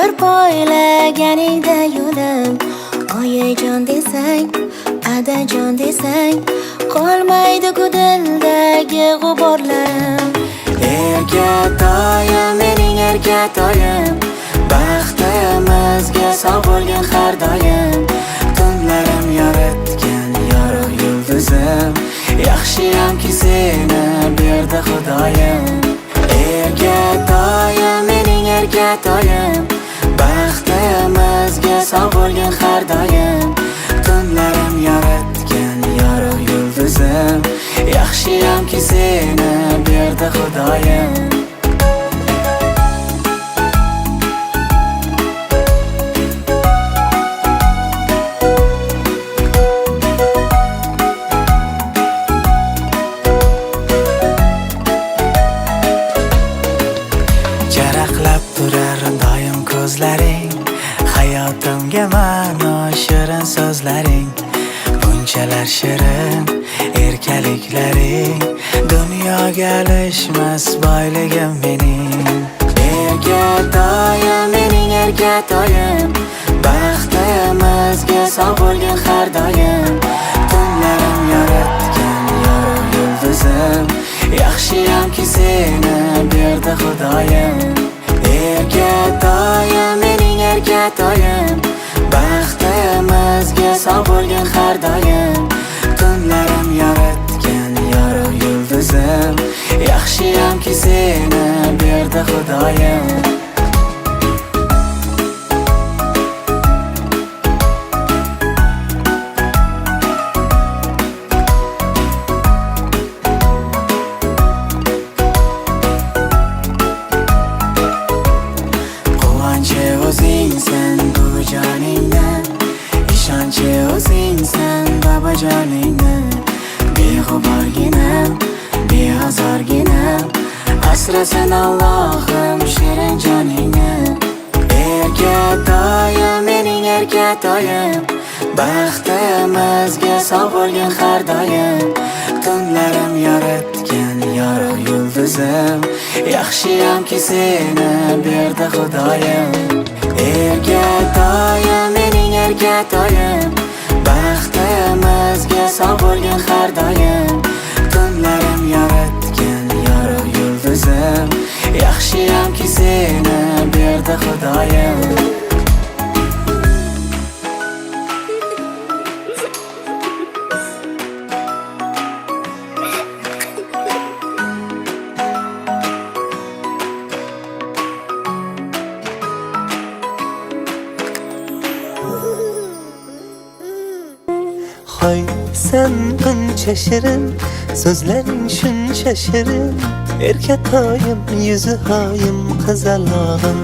bir poylaganingda yo'lim, oyijon desang, adajon desang, qolmaydi ku dildagi g'uborlarim. Erkatoyim, mening erkatoyim, baxtimizga sog' bo'lgin har doim. Tunlarim yoritgan yorug' yulduzim, yaxshiyamki seni berdi Xudoyim. Erkatoyim, mening erkatoyim, baxtimizga sog' bo'lgin har doim. Tunlarim yoritgan yorug' yulduzim, yaxshiyamki seni berdi Xudoyim. Jaraqlab turar doim ko'zlaring, hayotimga ma'no shirin so'zlaring. Bunchalar shirin erkaliklaring, dunyoga alishmas boyligim mening. Erkatoyim, mening erkatoyim, baxtimizga sog' bo'lgin har doim. Tunlarim yoritgan yorug' yulduzim, yaxshiyamki seni berdi Xudoyim. Erkatoyim, mening erkatoyim, baxtimizga sog' bo'lgin har doim. Tunlarim yoritgan yorug' yulduzim, yaxshiyamki seni berdi Xudoyim. Quvonchi o'zingsan bu joningdan, ishonchi o'zingsan bobojoningdan. Beg'uborginam, beozorginam, asrasin Allohim shirin joningni. Erkatoyim, mening erkatoyim, baxtimizga sog' bo'lgin har doim. Tunlarim yoritgan yorug' yulduzim, yaxshiyamki seni berdi Xudoyim. Erkatoyim, mening erkatoyim, baxtimizga sog' bo'lgin har doim. Tunlarim yoritgan yorug' yulduzim, yaxshiyamki seni berdi Xudoyim. Hoy sen buncha shirin, so'zlaring shuncha shirin. Erkatoyim, yuzi hoyim qizalog'im.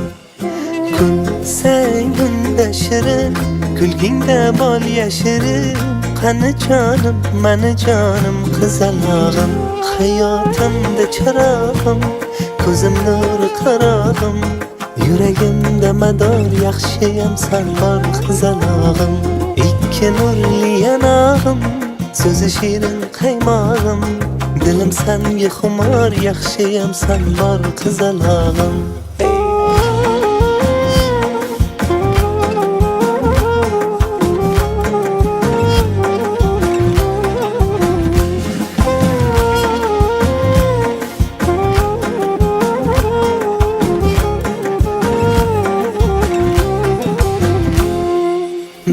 Kulsang unda shirin, kulgingda bol yashirin. Qani jonim, mani jonim qizalog'im. Hayotimda chirog'im, ko'zim nuri qarog'im. Yuragimda mador, yaxshiyam san bor qizalog'im. Ikki nurli yanog'im, so'zi shirin qaymog'im. Dilim sanga xumor, yaxshiyam san bor qizalog'im.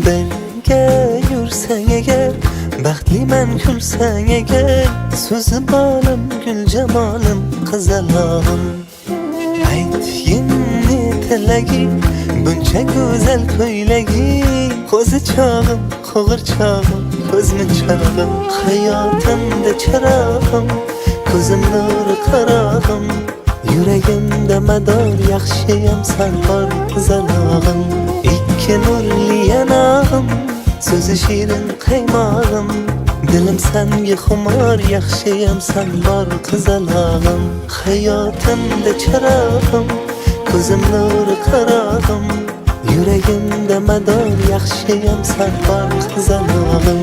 Birga yursang agar, baxtliman kulsang agar. So'zi bolim, gul jamolim qizalog'im. Aytgin tilaging, buncha go'zal ko'ylaging. Qo'zi chog'im, qo'g'irchog'im, ko'zmunchog'im. Hayotimda chirog'im, ko'zim nuri qarog'im. Yuragimda mador, yaxshiyam san bor qizalog'im. Ikki nurli yanog'im, so'zi shirin qaymog'im. Dilim sanga xumor, yaxshiyam san bor qizalog'im. Hayotimda chirog'im, ko'zim nuri qarog'im. Yuragimda mador, yaxshiyam san bor qizalog'im.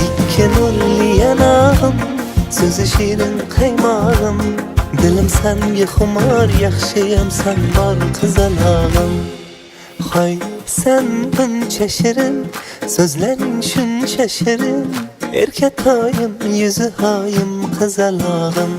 Ikki nurli yanog'im, so'zi shirin qaymog'im. Dilim sanga xumor, yaxshiyam san bor qizalog'im. Hay sen buncha shirin, so'zlaring shuncha shirin, erkatoyim, yuzi hoyim, qizalog'im.